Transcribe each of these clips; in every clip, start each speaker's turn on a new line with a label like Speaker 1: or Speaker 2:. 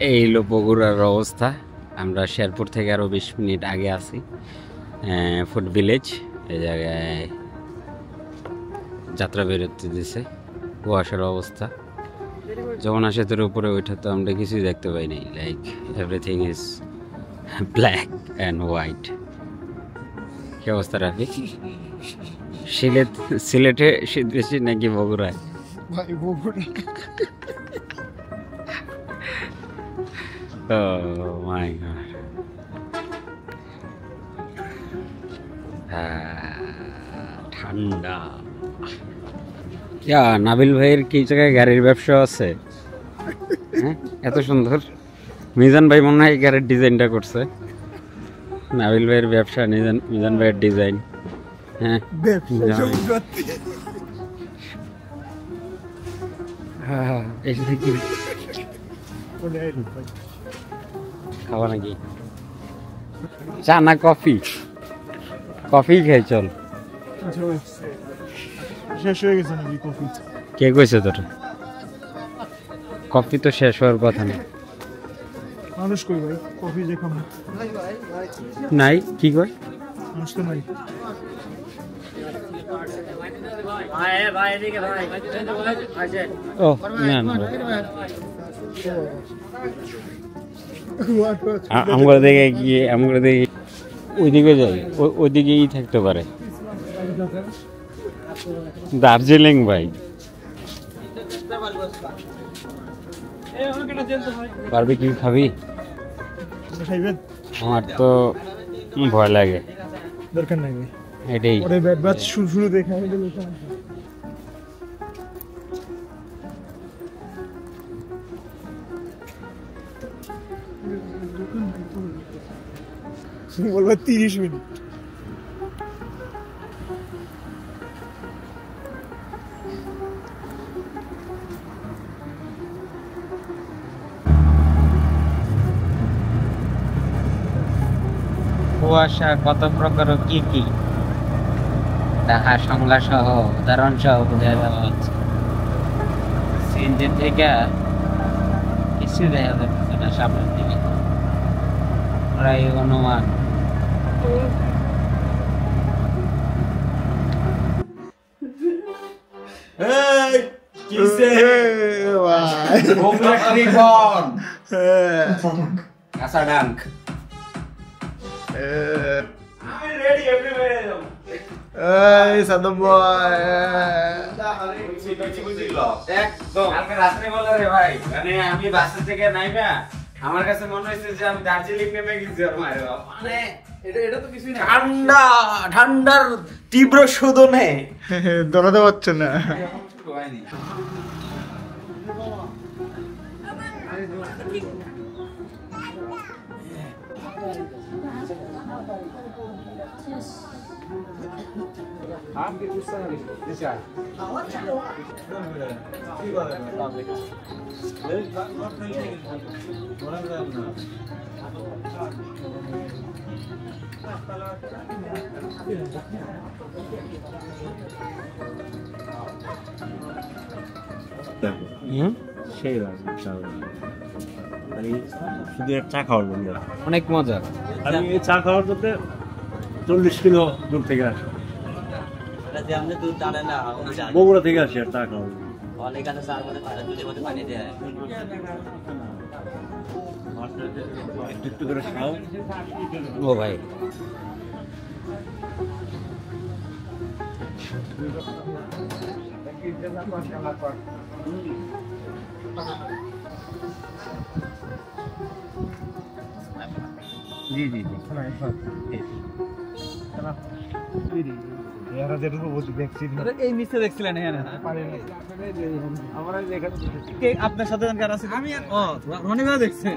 Speaker 1: এই হলো বগুড়ার অবস্থা। আমরা শেরপুর থেকে আরও 20 মিনিট আগে আছি ফুড ভিলেজ। এই জায়গায় যাত্রা বেরোতে দিছে। কুয়াশার অবস্থা, যমুনা সেতুর উপরে ওইটা তো আমরা কিছুই দেখতে পাই নাই। Like everything is black and white. কি অবস্থা রাফি? সিলেটে শীত বেশি নাকি বগুড়ায়?
Speaker 2: ভাই বগুড়া।
Speaker 1: Oh my god. ঠান্ডা। নাবিল ভাইয়ের কি জায়গায় গাড়ির ব্যবসা আছে? হ্যাঁ, এত সুন্দর। মিজান ভাই মনে হয় গাড়ির ডিজাইনটা করছে। নাবিল ভাইয়ের ব্যবসা, মিজান ভাইয়ের ডিজাইন। হ্যাঁ, খাওয়া নাকি? চা না কফি? কফি খেয়ে চল।
Speaker 2: শেষ হয়ে গেছে নাকি কফি?
Speaker 1: কে কইছে তোর? কফি তো শেষ হওয়ার কথা না।
Speaker 2: মানুষ কই ভাই, কফি যে খাবো
Speaker 1: নাই। কি কয়?
Speaker 2: মানুষ তো নাই।
Speaker 1: ও না না, আমরা দেখে গিয়ে আমরা দেখি ওইদিকে যাই, ওইদিকেই থাকতে পারে। দার্জিলিং ভাই, পারবি কি খাবি?
Speaker 2: খাইবেন?
Speaker 1: আমার তো ভয় লাগে।
Speaker 2: দরকার নাই ভাই,
Speaker 1: এটাই
Speaker 2: ওরে ব্যাট ব্যাট শুরু দেখা হয়ে গেল। বলবো 30 মিনিট।
Speaker 1: কুয়াশা কত প্রকার কি কি ঢাকা সংলা সহ উদাহরণ সহ বোঝা যাওয়া হচ্ছে। সিএনজি থেকে কিছু দেখা যাচ্ছে না সামনের দিকে, প্রায় অনুমান।
Speaker 2: সাদম ভাই
Speaker 1: আমি বাসা থেকে নাইবা আমার কাছে মনে হয়েছে যে আমি দার্জিলিং নেমে গেছি। মানে এটা তো কিছুই না, ঠান্ডা ঠান্ডার তীব্র শোধনে
Speaker 2: দৌড়াতে পারছে না।
Speaker 3: শুধু এক চা খাওয়ার জন্য
Speaker 1: অনেক মজা।
Speaker 3: আমি এই চা খাওয়ার জন্য 40 কিলো দূর থেকে আসি, বগুড়া থেকে আসি আর চা খাওয়ার জন্য। একটু একটু করে খাও।
Speaker 1: ও ভাই, জি জি জি।
Speaker 4: এই নিচে দেখছিলেন আপনার সাথে আমি রনি ভাই দেখছেন?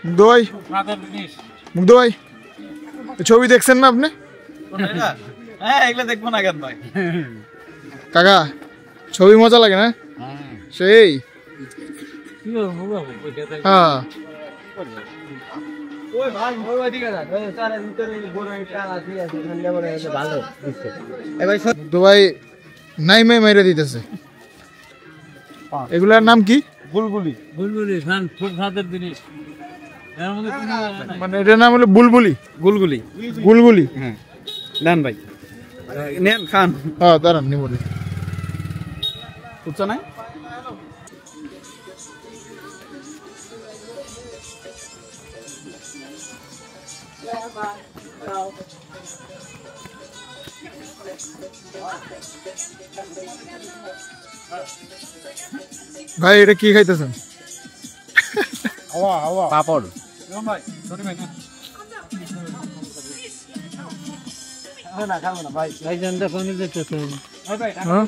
Speaker 2: মুগ্ধ ভাই, মুগ্ধ ভাই, এই ছবি দেখছেন না আপনি?
Speaker 4: হ্যাঁ, এগুলো দেখবো না কেন ভাই?
Speaker 2: কাকা ছবি মজা লাগে না? সেই হ্যাঁ।
Speaker 4: ওই ভাই, ওই দিকে যা, ওই চারের ভিতরে বড় একটা আছে, এখানে মনে হয় ভালো দিচ্ছে। এই ভাই
Speaker 2: মুগ্ধ ভাই নাই মাই মাইরা দিতেছে। এগুলার নাম কি?
Speaker 3: বুলবুলি খান, খুব স্বাদের জিনিস। এর মধ্যে কোনো
Speaker 2: মানে এটার নাম হলো বুলবুলি।
Speaker 4: গুলগুলি।
Speaker 2: গুলগুলি।
Speaker 4: হ্যাঁ, নেন ভাই, নেন খান।
Speaker 2: হ্যাঁ দাঁড়ান নিবো।
Speaker 4: বুঝছো না?
Speaker 2: ভাই এটা কি খাইতেছেন?
Speaker 4: পাপড়।
Speaker 2: হ্যাঁ?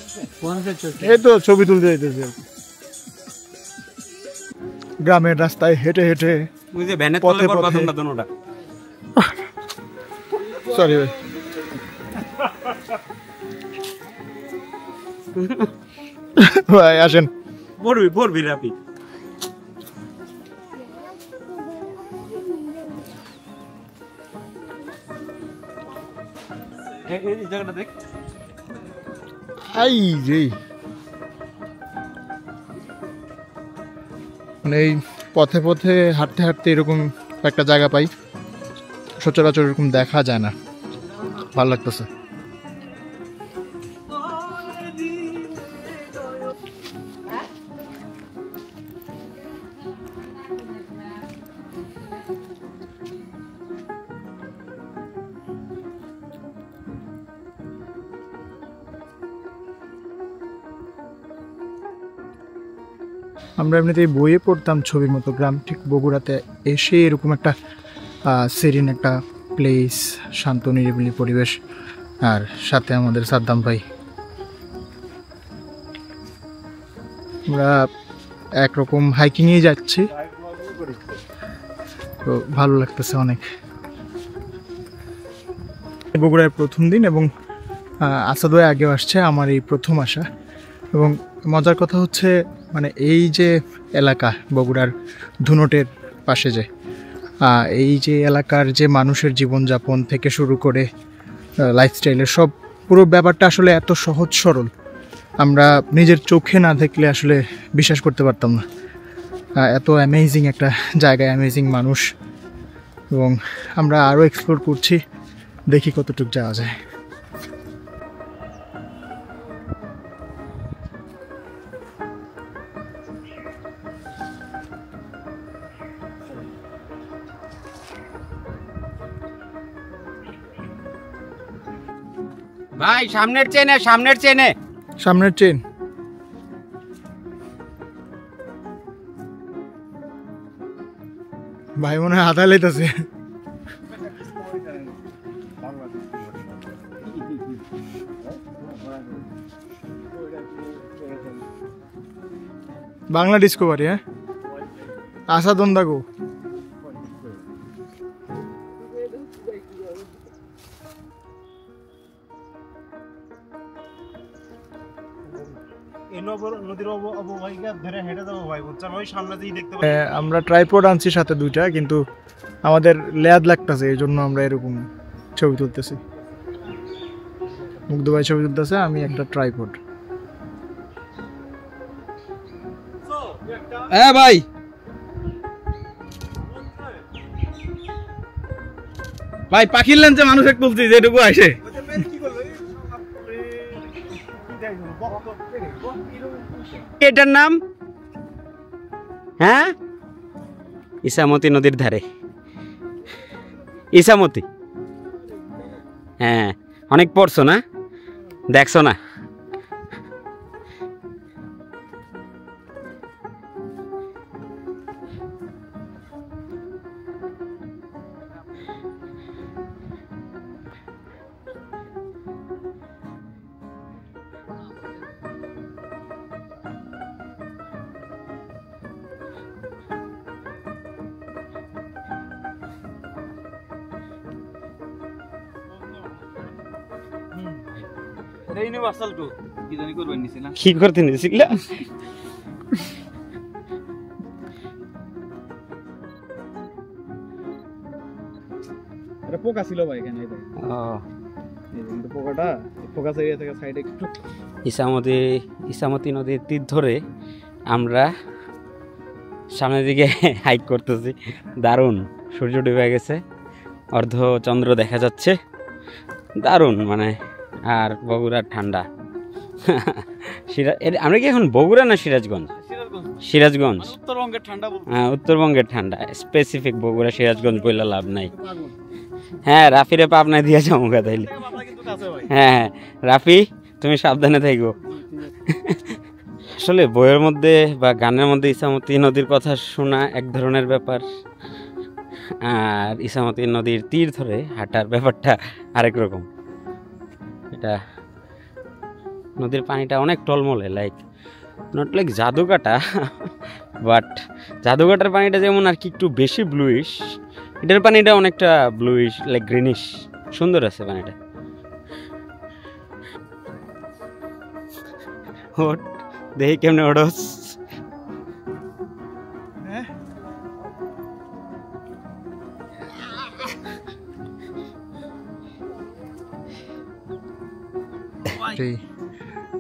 Speaker 2: এই তো ছবি তুলতে যাইতেছে। গ্রামের রাস্তায় হেঁটে হেঁটে
Speaker 4: ওই যে ভ্যানে
Speaker 2: পথে
Speaker 4: তলে করবা
Speaker 2: পথে।
Speaker 4: তোমরা দোনোটা।
Speaker 2: সরি ভাই। ভাই আসেন।
Speaker 4: পড়বি রাপি। এই জায়গাটা দেখ।
Speaker 2: আই রে, মানে এই পথে পথে হাঁটতে হাঁটতে এরকম একটা জায়গা পাই, সচরাচর এরকম দেখা যায় না, ভালো লাগতেছে। আমরা এমনিতেই বইয়ে পড়তাম ছবির মতো গ্রাম, ঠিক বগুড়াতে এসে এরকম একটা সেরিন একটা প্লেস, শান্ত নিরিবিলি পরিবেশ, আর সাথে আমাদের সাদ্দাম ভাই। আমরা একরকম হাইকিংয়ে যাচ্ছি, তো ভালো লাগতেছে অনেক। বগুড়ার প্রথম দিন এবং আসাদ ভাই আগেও আসছে, আমার এই প্রথম আসা। এবং মজার কথা হচ্ছে মানে এই যে এলাকা বগুড়ার ধুনটের পাশে, যে এই যে এলাকার যে মানুষের জীবনযাপন থেকে শুরু করে লাইফস্টাইলের সব পুরো ব্যাপারটা আসলে এত সহজ সরল, আমরা নিজের চোখে না দেখলে আসলে বিশ্বাস করতে পারতাম না। এত অ্যামেজিং একটা জায়গায়, অ্যামেজিং মানুষ, এবং আমরা আরও এক্সপ্লোর করছি, দেখি কতটুকু যাওয়া যায়।
Speaker 1: ভাই সামনের চেনে, সামনের চেনে।
Speaker 2: সামনের ট্রেন। ভাই মনে হয় আধা লেতেছে। বাংলা ডিসকভারি, হ্যাঁ আশা দন্দাগো।
Speaker 3: নদীর অববাহিকা ধরে হেঁটে যাবো ভাই, বুঝছেন? ওই সামনে দিয়ে দেখতে
Speaker 2: আমরা ট্রাইপড আনছি সাথে দুইটা, কিন্তু আমাদের লেয়াদ লাগতেছে, এই জন্য আমরা এরকম ছবি তুলতেছি। মুগ্ধ ভাই ছবি তুলতেছে, আমি একটা ট্রাইপড।
Speaker 4: হ্যাঁ ভাই, ভাই পাখির লেন্সে মানুষ এক তুলছি যেটুকু আসে।
Speaker 1: এটার নাম হ্যাঁ ইসামতি নদীর ধারে। ইসামতি, হ্যাঁ অনেক পড়ছো না, দেখছো না?
Speaker 3: এটা ইউনিভার্সাল টু কি জানি করবেন নিছিলাম
Speaker 1: কি করতে নিয়েছিল?
Speaker 2: এটা পোকা ছিল ভাই এখানে, এই দেখেন। এই যে পোকাটা ফোকাস এরিয়া থেকে সাইডে একটু
Speaker 1: ইসামতি নদীর তীর ধরে আমরা সামনের দিকে হাইক করতেছি। দারুণ, সূর্য ডুবে গেছে, অর্ধ চন্দ্র দেখা যাচ্ছে, দারুণ মানে। আর বগুড়ার ঠান্ডা। আমরা কি এখন বগুড়া না সিরাজগঞ্জ? সিরাজগঞ্জ।
Speaker 3: উত্তরবঙ্গের ঠান্ডা বলতে
Speaker 1: হ্যাঁ, উত্তরবঙ্গের ঠান্ডা। স্পেসিফিক বগুড়া সিরাজগঞ্জ বললে লাভ নাই। হ্যাঁ, রাফিরে পাবনায় দিয়ে যাবো তাইলে। হ্যাঁ রাফি, তুমি সাবধানে থাকো। আসলে বইয়ের মধ্যে বা গানের মধ্যে ইসামতি নদীর কথা শোনা এক ধরনের ব্যাপার, আর ইসামতি নদীর তীর ধরে হাঁটার ব্যাপারটা আরেক রকম। এটা নদীর পানিটা অনেক টলমলে, like not like Jadukata, but জাদুকাটার পানিটা যেমন আর কি একটু বেশি ব্লুইশ, এটার পানিটা অনেকটা ব্লুইশ, লাইক গ্রিনিশ, সুন্দর আছে পানিটা। ওট দেখি কেমনে ওড়স।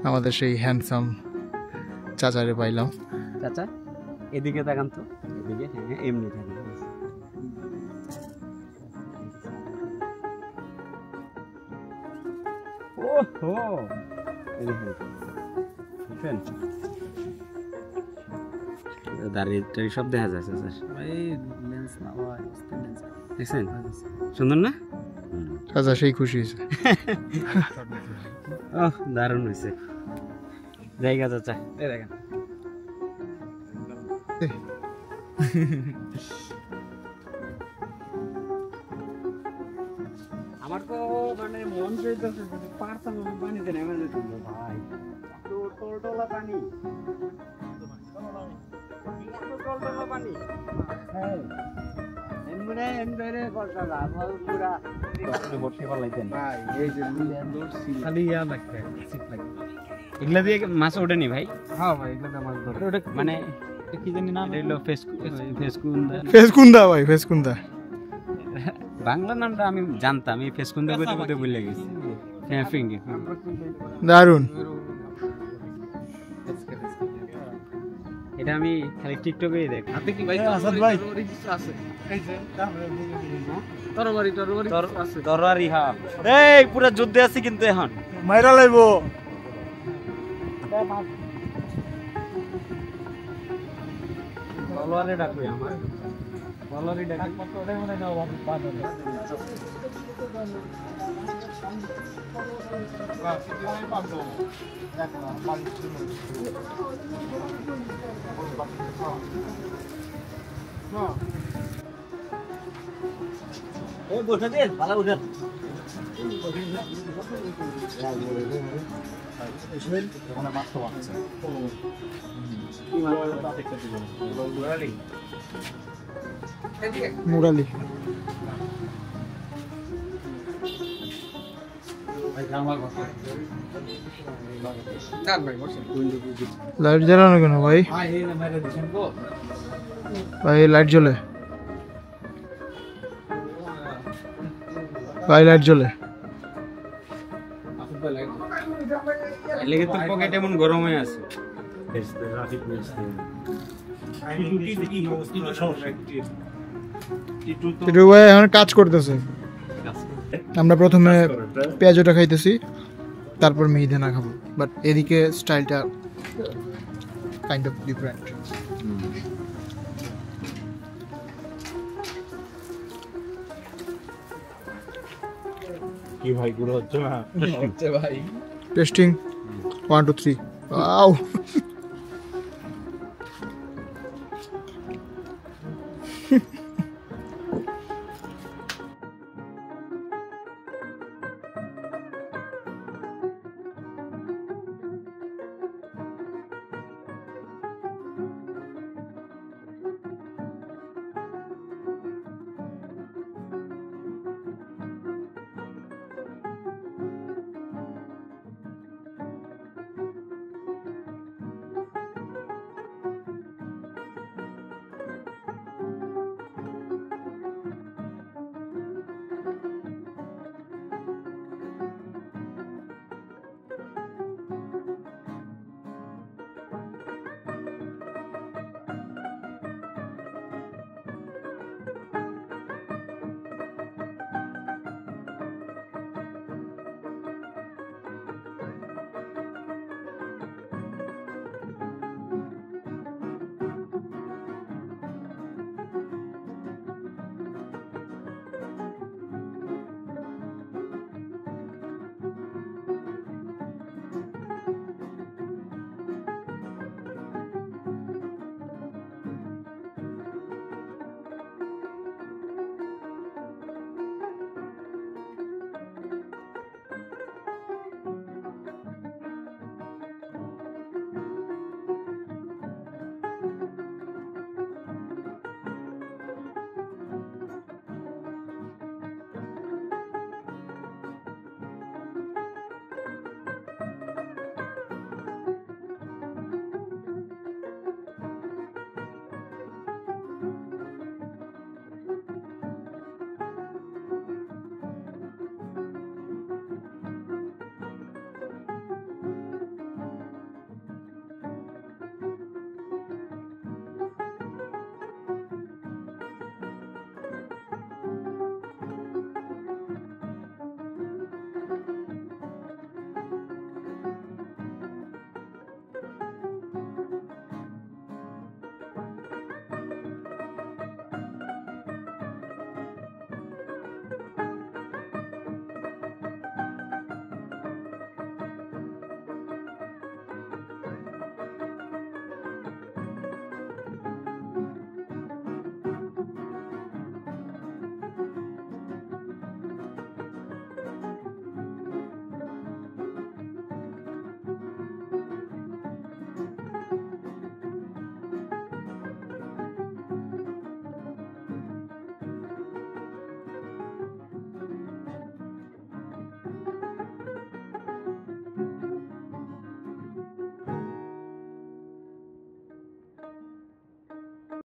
Speaker 2: আমাদের সেই হ্যান্ডসাম চাচারে পাইলাম।
Speaker 1: চাচা এদিকে তাকান তো, এদিকে। হ্যাঁ, এমনি থাকেন। ওহো, দাঁড়িয়ে সব দেখা যাচ্ছে স্যার। দেখছেন সুন্দর না?
Speaker 2: চাচা সেই খুশি হয়েছে।
Speaker 1: ওহ, দারুণ হয়েছে জায়গা চাচা। এই দেখেন, আমার তো মানে মন চাইতেছে যদি পারতাম আমি পানিতে নেমে যেতাম ভাই। টলটলা পানি, টলটলা পানি। হ্যাঁ, এগুলা দিয়ে মাছ ওঠেনি ভাই?
Speaker 3: হ্যাঁ ভাই এগুলো মাছ ধরে
Speaker 1: মানে
Speaker 3: কি জানি নাম
Speaker 2: ফেসকুন্দা ভাই, ফেসকুন্দা
Speaker 1: বাংলা নামটা আমি জানতাম, এই ফেসকুন্দা বলতে বলতে ভুলে গেছি। হ্যাঁ, ফিঙ্গি।
Speaker 2: দারুন।
Speaker 1: এটা আমি খালি টিকটকেই দেখ।
Speaker 3: হাতে কি ভাই আসাদ ভাই আছে এই যে তরবারি আছে।
Speaker 1: তরবারি, হ্যাঁ। এই পুরো যুদ্ধে আছি কিন্তু এখন
Speaker 2: মাইরা লাইবো।
Speaker 1: তলোয়ারে ডাকবে আমার, তলোয়ারি ডাক
Speaker 3: মত ওরে মনে নাও বাবা পানি বাস কি হয় পাবো দেখো পানি না
Speaker 4: ও বসে দে ভালো উঠেন
Speaker 2: মুরালি লাইট জ্বালানো কেন ভাই? ভাই লাইট জ্বলে, ভাই লাইট জ্বলে।
Speaker 1: লেগে তো পকেট এমন গরম হয়ে আছে।
Speaker 2: টিটু ভাই এখন কাজ করতেছে। আমরা প্রথমে পেঁয়াজটা খাইতেছি, তারপর মিহিদানা খাবো, বাট এদিকে স্টাইলটা কাইন্ড অফ ডিফারেন্ট।
Speaker 3: কি ভাই গুলো হচ্ছে না হচ্ছে ভাই
Speaker 2: টেস্টিং 1 2 3 ওয়াও